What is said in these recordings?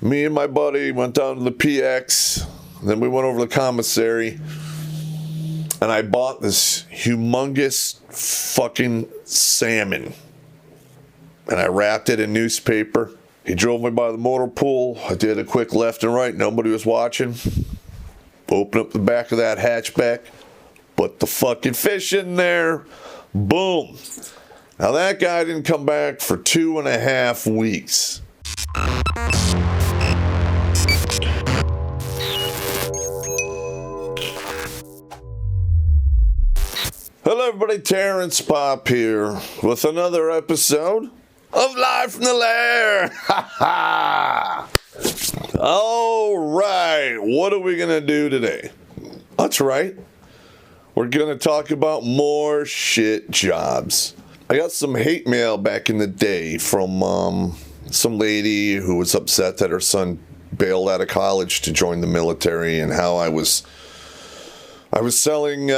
Me and my buddy went down to the PX. Then we went over to the commissary. And I bought this humongous fucking salmon. And I wrapped it in newspaper. He drove me by the motor pool. I did a quick left and right. Nobody was watching. Open up the back of that hatchback. Put the fucking fish in there. Boom. Now that guy didn't come back for 2.5 weeks. Hello everybody, Terrence Popp here with another episode of Live from the Lair. Ha ha! Alright, what are we going to do today? That's right. We're going to talk about more shit jobs. I got some hate mail back in the day from some lady who was upset that her son bailed out of college to join the military and how I was selling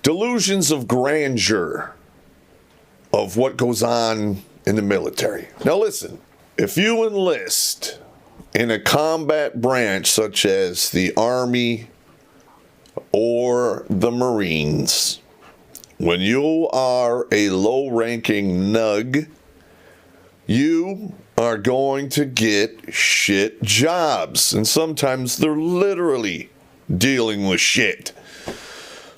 delusions of grandeur of what goes on in the military. Now listen, if you enlist in a combat branch such as the Army or the Marines, when you are a low-ranking nug, you are going to get shit jobs. And sometimes they're literally dealing with shit.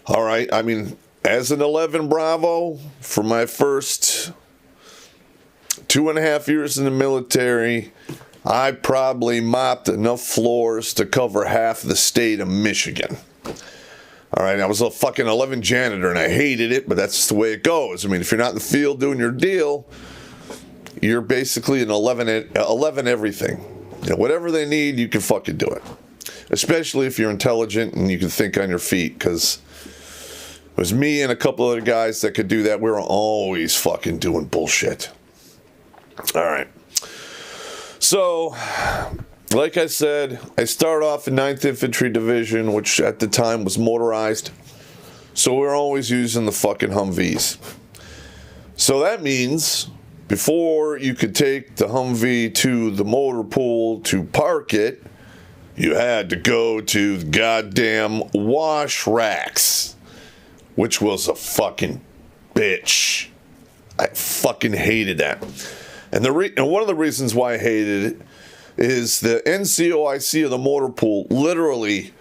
All right, I mean, as an 11 Bravo, for my first 2.5 years in the military, I probably mopped enough floors to cover half the state of Michigan. All right, I was a fucking 11 janitor, and I hated it, but that's just the way it goes. I mean, if you're not in the field doing your deal, you're basically an 11 everything. You know, whatever they need, you can fucking do it. Especially if you're intelligent and you can think on your feet, because it was me and a couple other guys that could do that. We were always fucking doing bullshit. All right. So, like I said, I started off in 9th Infantry Division, which at the time was motorized. So we were always using the fucking Humvees. So that means before you could take the Humvee to the motor pool to park it, you had to go to the goddamn wash racks, which was a fucking bitch. I fucking hated that. And one of the reasons why I hated it is the NCOIC of the motor pool, literally,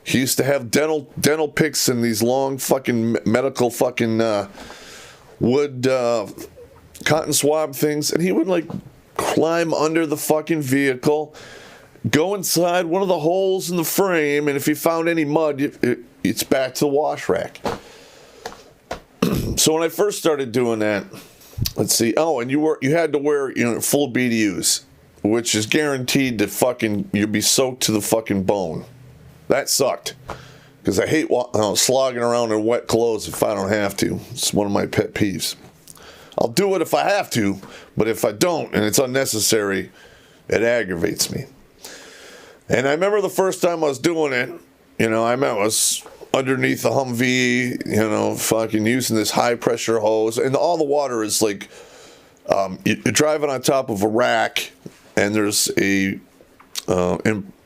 he used to have dental picks and these long fucking medical fucking wood cotton swab things, and he would like climb under the fucking vehicle, go inside one of the holes in the frame, and if he found any mud, it's back to the wash rack. So when I first started doing that, let's see. Oh, and you had to wear full BDUs, which is guaranteed to fucking you'll be soaked to the fucking bone. That sucked because I hate slogging around in wet clothes if I don't have to. It's one of my pet peeves. I'll do it if I have to, but if I don't and it's unnecessary, it aggravates me. And I remember the first time I was doing it, I was underneath the Humvee, fucking using this high pressure hose, and all the water is like, you're driving on top of a rack, and there's a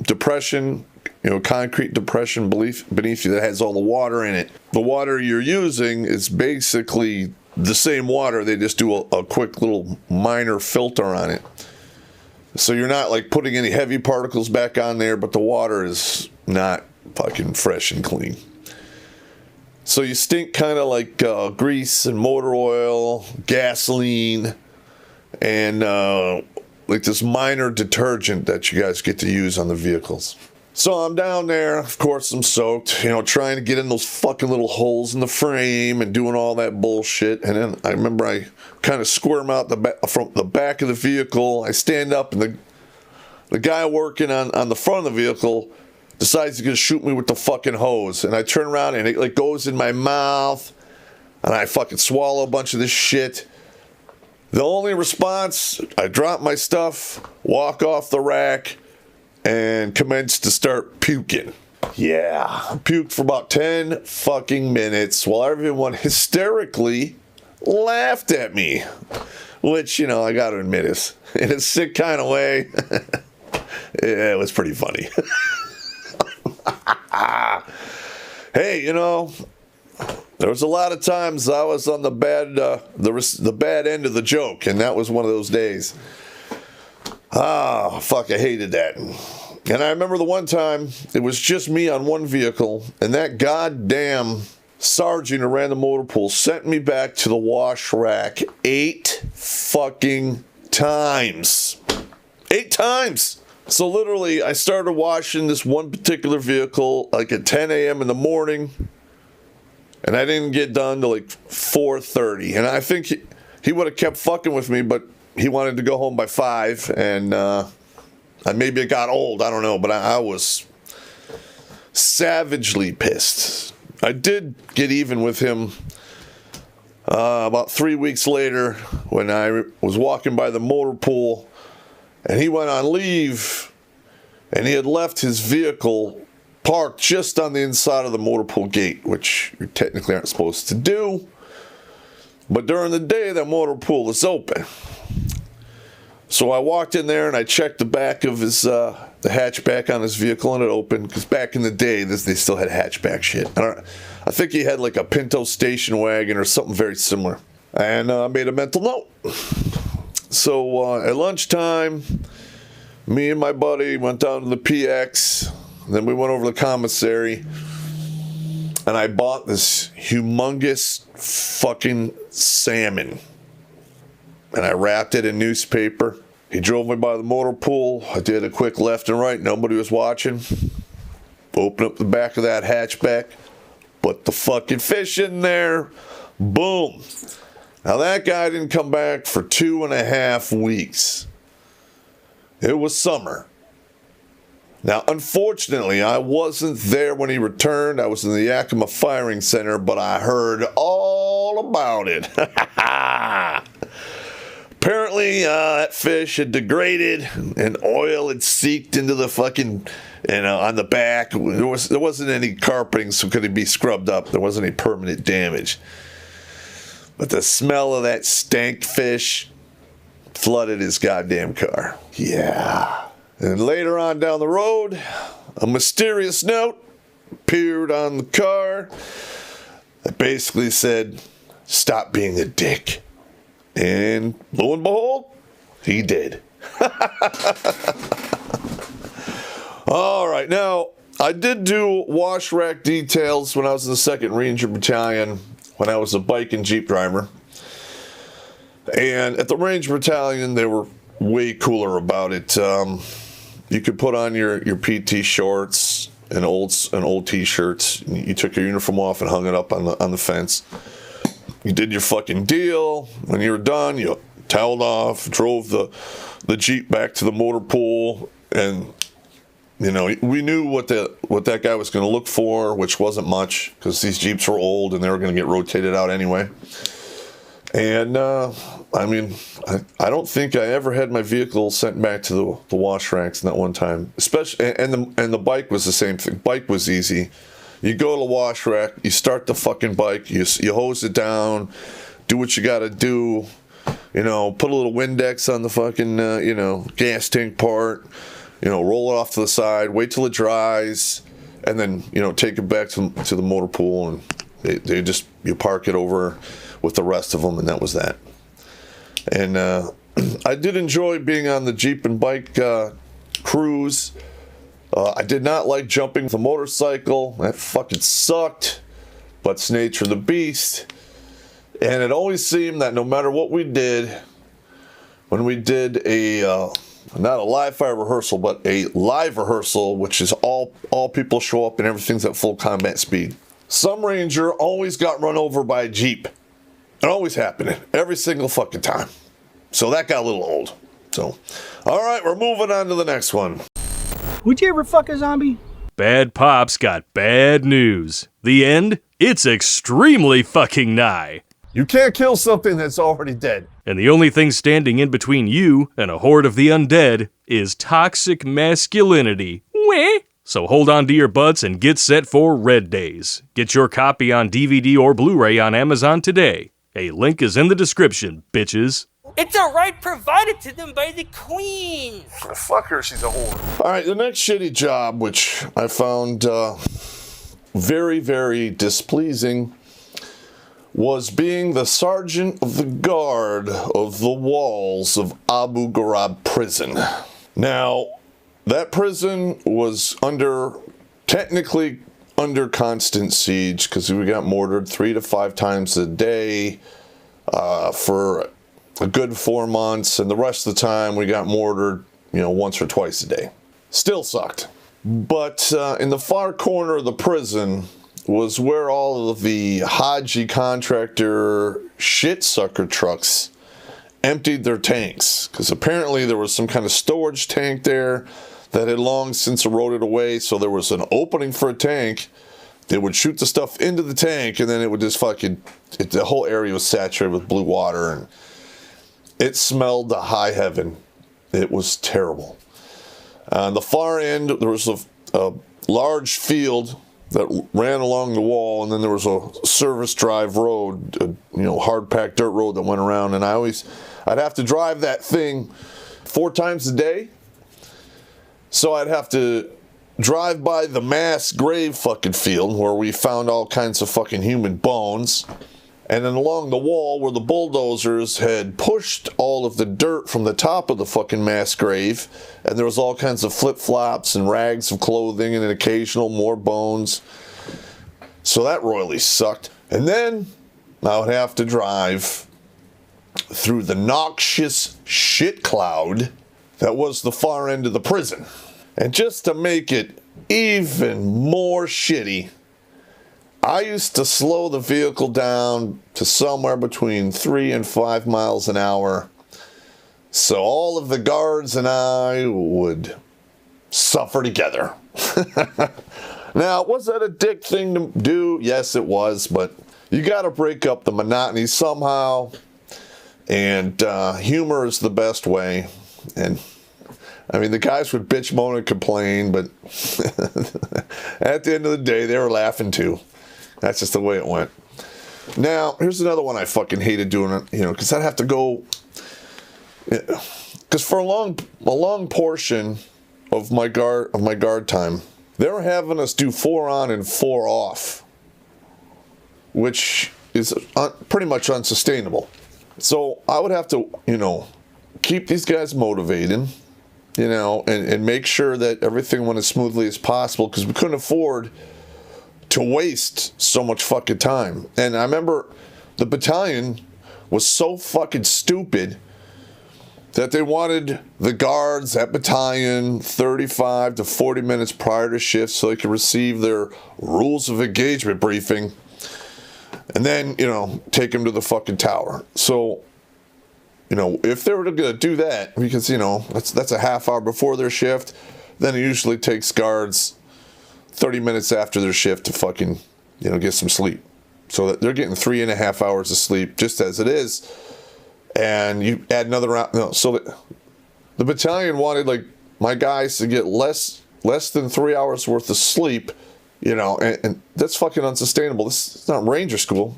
depression, concrete depression beneath you that has all the water in it. The water you're using is basically the same water. They just do a quick little minor filter on it. So you're not like putting any heavy particles back on there, but the water is not fucking fresh and clean. So you stink kind of like grease and motor oil, gasoline, and like this minor detergent that you guys get to use on the vehicles. So I'm down there, of course I'm soaked, trying to get in those fucking little holes in the frame and doing all that bullshit. And then I remember I kind of squirm out from the back of the vehicle. I stand up and the guy working on the front of the vehicle decides he's going to shoot me with the fucking hose. And I turn around and it like goes in my mouth and I fucking swallow a bunch of this shit. The only response, I drop my stuff, walk off the rack, and commence to start puking. Yeah, I puked for about 10 fucking minutes while everyone hysterically laughed at me. Which, I gotta admit is in a sick kind of way. It was pretty funny. Hey, you know, there was a lot of times I was on the bad end of the joke, and that was one of those days. Fuck, I hated that. And I remember the one time, it was just me on one vehicle, and that goddamn sergeant who ran the motor pool sent me back to the wash rack 8 fucking times. 8 times! So literally, I started washing this one particular vehicle like at 10 a.m. in the morning, and I didn't get done till like 4:30. And I think he would have kept fucking with me, but he wanted to go home by 5, and maybe it got old, I don't know, but I was savagely pissed. I did get even with him about 3 weeks later when I was walking by the motor pool, and he went on leave, and he had left his vehicle parked just on the inside of the motor pool gate, which you technically aren't supposed to do. But during the day, that motor pool is open. So I walked in there and I checked the back of his the hatchback on his vehicle, and it opened, because back in the day they still had hatchback shit. I think he had like a Pinto station wagon or something very similar. And I made a mental note. So at lunchtime, me and my buddy went down to the PX. Then we went over to the commissary, and I bought this humongous fucking salmon. And I wrapped it in newspaper. He drove me by the motor pool. I did a quick left and right. Nobody was watching. Open up the back of that hatchback. Put the fucking fish in there. Boom. Now that guy didn't come back for 2.5 weeks. It was summer. Now, unfortunately, I wasn't there when he returned. I was in the Yakima Firing Center, but I heard all about it. Apparently, that fish had degraded and oil had seeped into the fucking, on the back. There wasn't any carpeting, so could it be scrubbed up? There wasn't any permanent damage. But the smell of that stank fish flooded his goddamn car. Yeah. And later on down the road, a mysterious note appeared on the car that basically said, "Stop being a dick." And lo and behold, he did. All right, now, I did do wash rack details when I was in the 2nd Ranger Battalion, when I was a bike and Jeep driver. And at the Ranger Battalion, they were way cooler about it. You could put on your PT shorts and old t-shirts. You took your uniform off and hung it up on the fence. You did your fucking deal. When you were done, you toweled off, drove the Jeep back to the motor pool, and we knew what that guy was going to look for, which wasn't much, because these Jeeps were old and they were going to get rotated out anyway. And I don't think I ever had my vehicle sent back to the wash racks in that one time. Especially, and the bike was the same thing. Bike was easy. You go to the wash rack, you start the fucking bike, you hose it down, do what you got to do. Put a little Windex on the fucking gas tank part. Roll it off to the side, wait till it dries, and then take it back to the motor pool, and you park it over with the rest of them, and that was that. And I did enjoy being on the Jeep and bike cruise. I did not like jumping the motorcycle. That fucking sucked, but it's nature of the beast. And it always seemed that no matter what we did, when we did not a live fire rehearsal, but a live rehearsal, which is all people show up and everything's at full combat speed, some Ranger always got run over by a Jeep. It always happened, every single fucking time. So that got a little old. So, all right, we're moving on to the next one. Would you ever fuck a zombie? Bad Pop's got bad news. The end? It's extremely fucking nigh. You can't kill something that's already dead. And the only thing standing in between you and a horde of the undead is toxic masculinity. Weh? So hold on to your butts and get set for Red Days. Get your copy on DVD or Blu-ray on Amazon today. A link is in the description, bitches. It's a right provided to them by the Queen. Fuck her, she's a whore. All right, the next shitty job, which I found very, very displeasing, was being the sergeant of the guard of the walls of Abu Ghraib prison. Now, that prison was technically under constant siege because we got mortared 3 to 5 times a day for a good 4 months, and the rest of the time we got mortared, once or twice a day. Still sucked. But in the far corner of the prison was where all of the Haji contractor shit sucker trucks emptied their tanks, because apparently there was some kind of storage tank there that had long since eroded away, so there was an opening for a tank. They would shoot the stuff into the tank, and then it would just the whole area was saturated with blue water, and it smelled to high heaven. It was terrible. On the far end, there was a large field that ran along the wall, and then there was a service drive road, hard-packed dirt road that went around, and I'd have to drive that thing 4 times a day. So I'd have to drive by the mass grave fucking field where we found all kinds of fucking human bones. And then along the wall where the bulldozers had pushed all of the dirt from the top of the fucking mass grave, and there was all kinds of flip-flops and rags of clothing and an occasional more bones. So that royally sucked. And then I would have to drive through the noxious shit cloud that was the far end of the prison. And just to make it even more shitty, I used to slow the vehicle down to somewhere between 3 and 5 miles an hour, so all of the guards and I would suffer together. Now, was that a dick thing to do? Yes, it was, but you got to break up the monotony somehow, and humor is the best way. And the guys would bitch, moan, and complain, but at the end of the day, they were laughing too. That's just the way it went. Now, here's another one I fucking hated doing, because I'd have to go, because for a long portion of my guard time, they were having us do 4 on and 4 off, which is pretty much unsustainable. So I would have to, keep these guys motivated, and make sure that everything went as smoothly as possible, because we couldn't afford to waste so much fucking time. And I remember the battalion was so fucking stupid that they wanted the guards at battalion 35 to 40 minutes prior to shift so they could receive their rules of engagement briefing, and then, take them to the fucking tower. So, if they were going to do that, because, that's a half hour before their shift, then it usually takes guards 30 minutes after their shift to fucking, get some sleep. So that they're getting 3.5 hours of sleep just as it is. And you add another round. So the battalion wanted, my guys to get less than 3 hours worth of sleep, and that's fucking unsustainable. This is not Ranger School.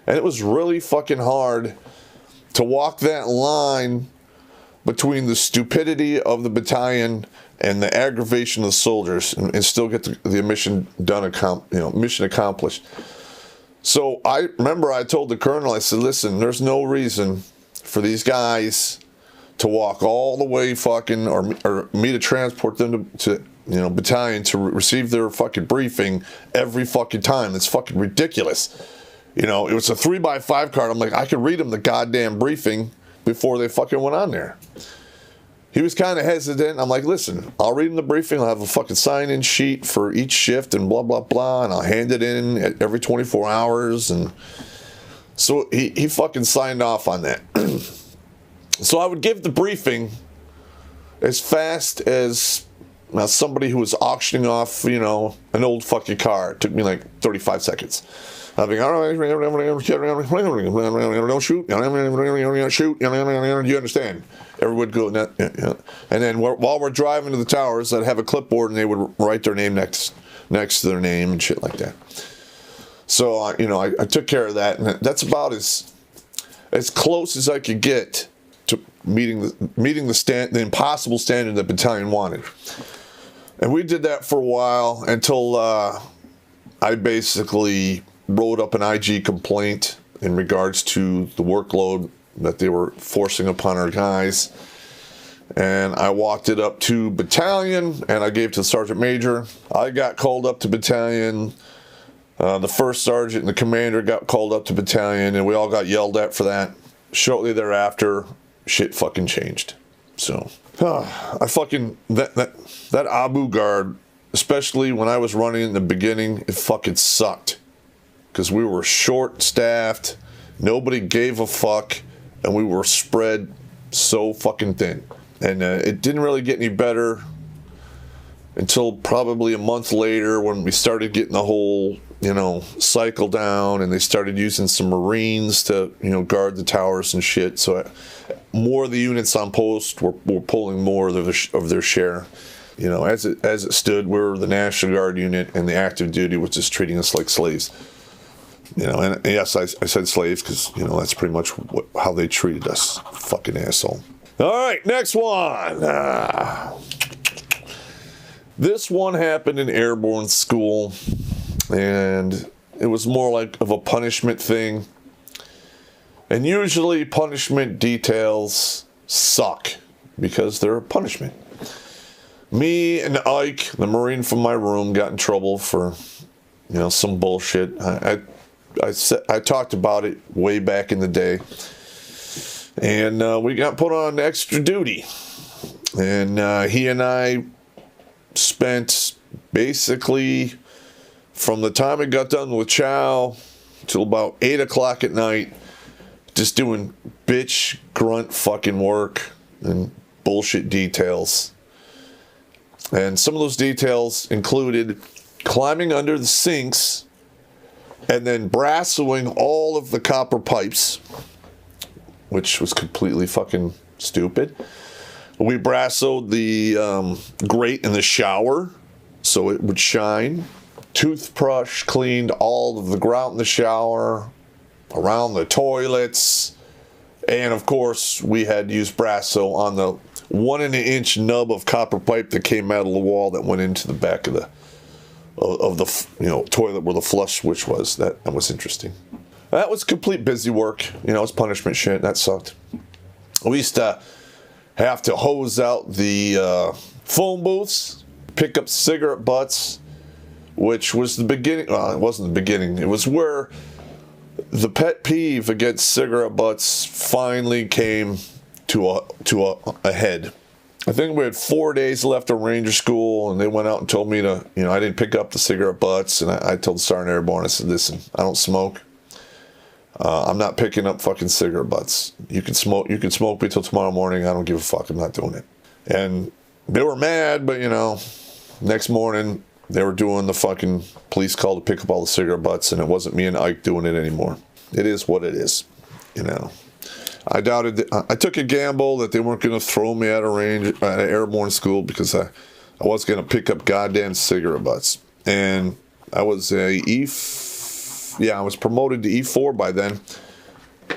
And it was really fucking hard to walk that line between the stupidity of the battalion and the aggravation of the soldiers, and still get the mission done, mission accomplished. So I remember I told the colonel, I said, listen, there's no reason for these guys to walk all the way fucking, or me to transport them to battalion to receive their fucking briefing every fucking time. It's fucking ridiculous. It was a 3x5 card. I'm like, I could read them the goddamn briefing before they fucking went on there. He was kind of hesitant. I'm like, listen, I'll read him the briefing. I'll have a fucking sign-in sheet for each shift and blah, blah, blah, and I'll hand it in every 24 hours. And so he fucking signed off on that. So I would give the briefing as fast as somebody who was auctioning off, an old fucking car. It took me 35 seconds. I'd be, don't shoot, shoot, you understand? Everyone would go, and then while we're driving to the towers, I'd have a clipboard and they would write their name next to their name and shit like that. So, I took care of that, and that's about as close as I could get to meeting the impossible standard the battalion wanted. And we did that for a while until I basically wrote up an IG complaint in regards to the workload that they were forcing upon our guys. And I walked it up to battalion, and I gave it to the sergeant major. I got called up to battalion. The first sergeant and the commander got called up to battalion, and we all got yelled at for that. Shortly thereafter, shit fucking changed. So, that Abu guard, especially when I was running in the beginning, it fucking sucked. Because we were short-staffed, nobody gave a fuck, and we were spread so fucking thin. And it didn't really get any better until probably a month later when we started getting the whole, cycle down, and they started using some Marines to, guard the towers and shit. So more of the units on post were pulling more of their share. As it stood, we were the National Guard unit, and the active duty was just treating us like slaves. And yes, I said slaves because, that's pretty much how they treated us. Fucking asshole. All right, next one. This one happened in airborne school, and it was more like of a punishment thing. And usually punishment details suck because they're a punishment. Me and Ike, the Marine from my room, got in trouble for, some bullshit. I talked about it way back in the day. And we got put on extra duty. And he and I spent basically from the time I got done with chow till about 8 o'clock at night just doing bitch grunt fucking work and bullshit details. And some of those details included climbing under the sinks and then brassoing all of the copper pipes, which was completely fucking stupid. We brassoed the grate in the shower so it would shine. Toothbrush cleaned all of the grout in the shower, around the toilets. And of course, we had used brasso on the 1.5-inch nub of copper pipe that came out of the wall that went into the back of the toilet where the flush switch was. That was interesting. That was complete busy work. It was punishment shit. That sucked. We used to have to hose out the phone booths, pick up cigarette butts, which was the beginning. Well, it wasn't the beginning. It was where the pet peeve against cigarette butts finally came to a head. I think we had 4 days left of Ranger School, and they went out and told me to, I didn't pick up the cigarette butts, and I told the Sergeant Airborne, I said, listen, I don't smoke. I'm not picking up fucking cigarette butts. You can smoke me till tomorrow morning. I don't give a fuck. I'm not doing it. And they were mad, but next morning they were doing the fucking police call to pick up all the cigarette butts, and it wasn't me and Ike doing it anymore. It is what it is, I doubted. I took a gamble that they weren't going to throw me at an airborne school because I was going to pick up goddamn cigarette butts, and I was I was promoted to E4 by then.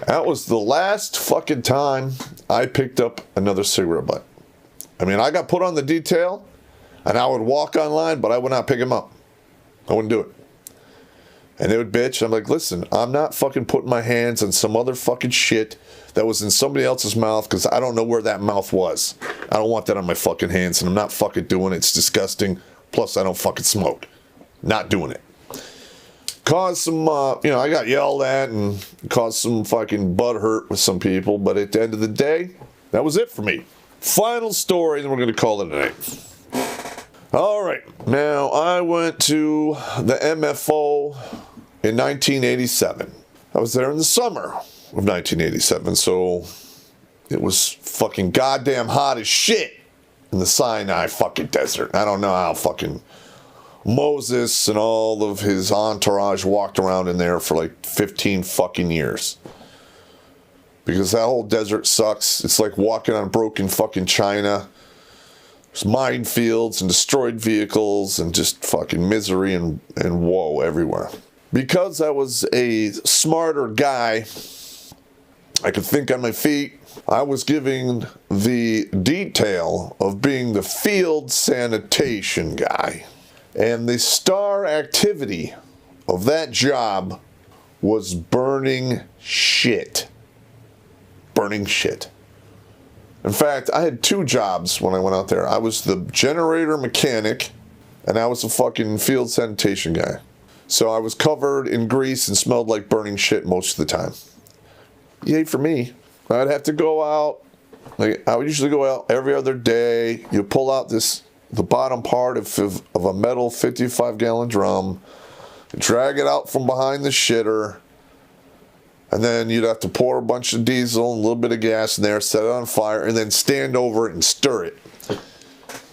That was the last fucking time I picked up another cigarette butt. I mean, I got put on the detail, and I would walk online, but I would not pick them up. I wouldn't do it. And they would bitch. I'm like, listen, I'm not fucking putting my hands on some other fucking shit that was in somebody else's mouth because I don't know where that mouth was. I don't want that on my fucking hands, and I'm not fucking doing it. It's disgusting. Plus, I don't fucking smoke. Not doing it. Caused some, I got yelled at and caused some fucking butt hurt with some people. But at the end of the day, that was it for me. Final story, then we're going to call it a night. All right. Now, I went to the MFO in 1987. I was there in the summer of 1987, so it was fucking goddamn hot as shit in the Sinai fucking desert. I don't know how fucking Moses and all of his entourage walked around in there for like 15 fucking years. Because that whole desert sucks. It's like walking on broken fucking China. There's minefields and destroyed vehicles and just fucking misery and woe everywhere. Because I was a smarter guy, I could think on my feet, I was giving the detail of being the field sanitation guy. And the star activity of that job was burning shit. Burning shit. In fact, I had 2 jobs when I went out there. I was the generator mechanic, and I was the fucking field sanitation guy. So I was covered in grease and smelled like burning shit most of the time. Yay for me. I'd have to go out. Like, I would usually go out every other day. You pull out the bottom part of a metal 55-gallon drum, drag it out from behind the shitter, and then you'd have to pour a bunch of diesel and a little bit of gas in there, set it on fire, and then stand over it and stir it.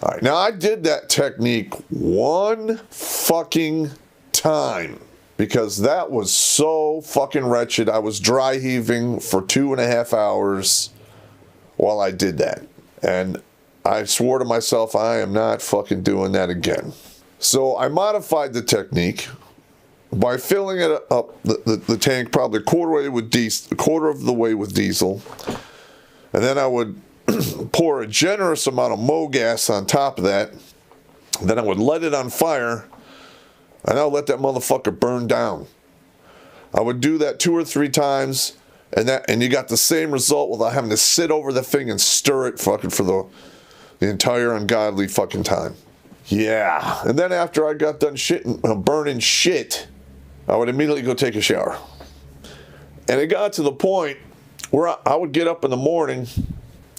All right, now I did that technique one fucking time because that was so fucking wretched. I was dry heaving for 2.5 hours while I did that. And I swore to myself, I am not fucking doing that again. So I modified the technique by filling it up, the tank probably a quarter of the way with diesel. And then I would pour a generous amount of mow gas on top of that. Then I would let it on fire, and I would let that motherfucker burn down. I would do that 2 or 3 times, and you got the same result without having to sit over the thing and stir it fucking for the entire ungodly fucking time. Yeah. And then after I got done burning shit, I would immediately go take a shower. And it got to the point where I would get up in the morning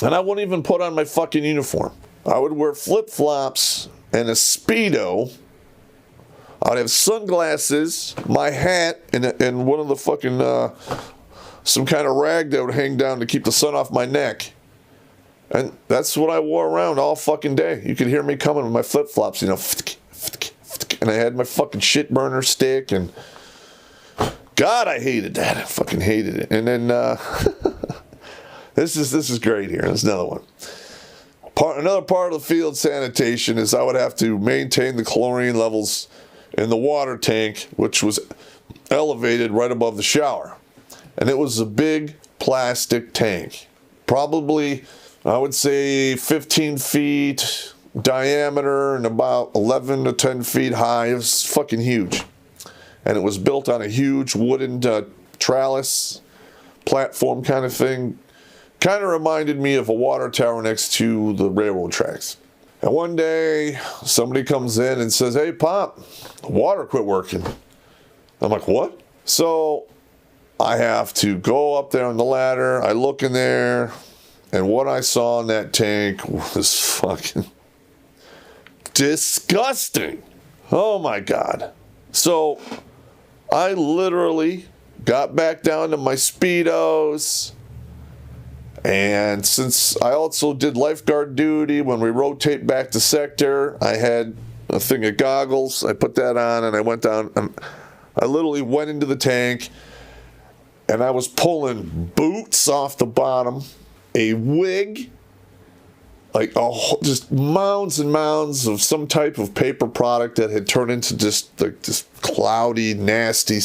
and I wouldn't even put on my fucking uniform. I would wear flip-flops and a Speedo. I'd have sunglasses, my hat, and one of the fucking, some kind of rag that would hang down to keep the sun off my neck. And that's what I wore around all fucking day. You could hear me coming with my flip-flops, you know, and I had my fucking shit burner stick, and God, I hated that. I fucking hated it. And then, this is great here. There's another one. Another part of the field sanitation is I would have to maintain the chlorine levels in the water tank, which was elevated right above the shower. And it was a big plastic tank. Probably, I would say 15 feet diameter and about 11 to 10 feet high. It was fucking huge. And it was built on a huge wooden trellis platform kind of thing. Kind of reminded me of a water tower next to the railroad tracks. And one day, somebody comes in and says, "Hey, Pop, the water quit working." I'm like, "What?" So I have to go up there on the ladder. I look in there, and what I saw in that tank was fucking disgusting. Oh my God. So I literally got back down to my Speedos. And since I also did lifeguard duty, when we rotate back to sector, I had a thing of goggles. I put that on and I went down and I literally went into the tank and I was pulling boots off the bottom, a wig, just mounds and mounds of some type of paper product that had turned into just like this cloudy, nasty,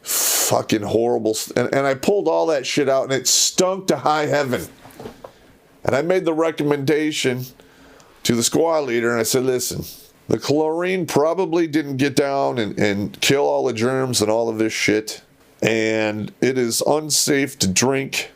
fucking horrible. And I pulled all that shit out and it stunk to high heaven. And I made the recommendation to the squad leader and I said, "Listen, the chlorine probably didn't get down and kill all the germs and all of this shit. And it is unsafe to drink.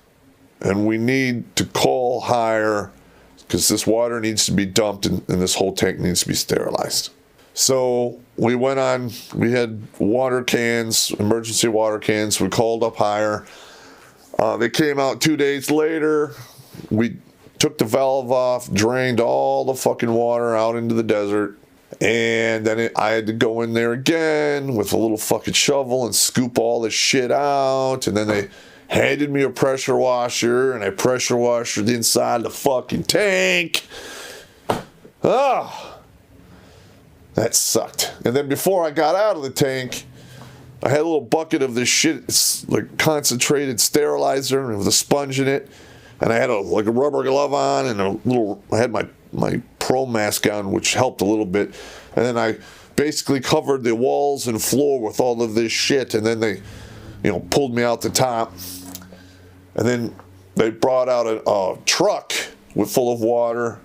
And we need to call higher because this water needs to be dumped and this whole tank needs to be sterilized." So we went on, we had water cans, emergency water cans. We called up higher. They came out 2 days later. We took the valve off, drained all the fucking water out into the desert. And then I had to go in there again with a little fucking shovel and scoop all this shit out. And then they handed me a pressure washer, and I pressure washed the inside of the fucking tank. That sucked. And then before I got out of the tank, I had a little bucket of this shit. It's like concentrated sterilizer with a sponge in it. And I had a rubber glove on and I had my pro mask on, which helped a little bit. And then I basically covered the walls and floor with all of this shit. And then they, pulled me out the top. And then they brought out a truck full of water.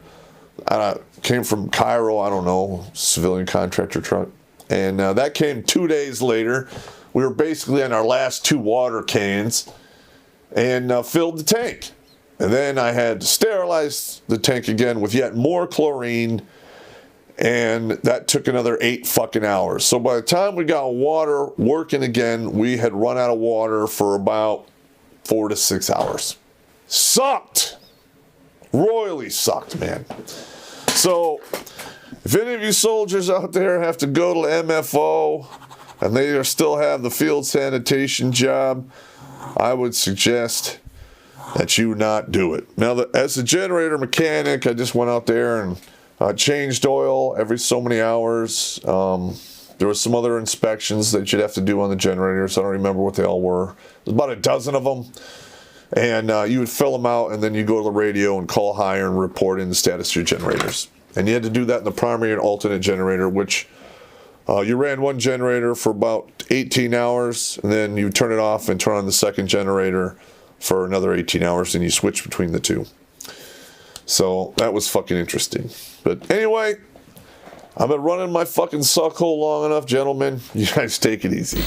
Came from Cairo, I don't know, civilian contractor truck. And that came 2 days later. We were basically on our last 2 water cans and filled the tank. And then I had to sterilize the tank again with yet more chlorine. And that took another 8 fucking hours. So by the time we got water working again, we had run out of water for about 4 to 6 hours. Sucked. Royally sucked, man. So, if any of you soldiers out there have to go to MFO and they still have the field sanitation job, I would suggest that you not do it. Now, as a generator mechanic, I just went out there and changed oil every so many hours. There was some other inspections that you'd have to do on the generators. I don't remember what they all were. There's about a dozen of them. And you would fill them out, and then you go to the radio and call higher and report in the status of your generators. And you had to do that in the primary and alternate generator, which you ran one generator for about 18 hours, and then you turn it off and turn on the second generator for another 18 hours, and you switch between the two. So that was fucking interesting. But anyway, I've been running my fucking suckhole long enough, gentlemen. You guys take it easy.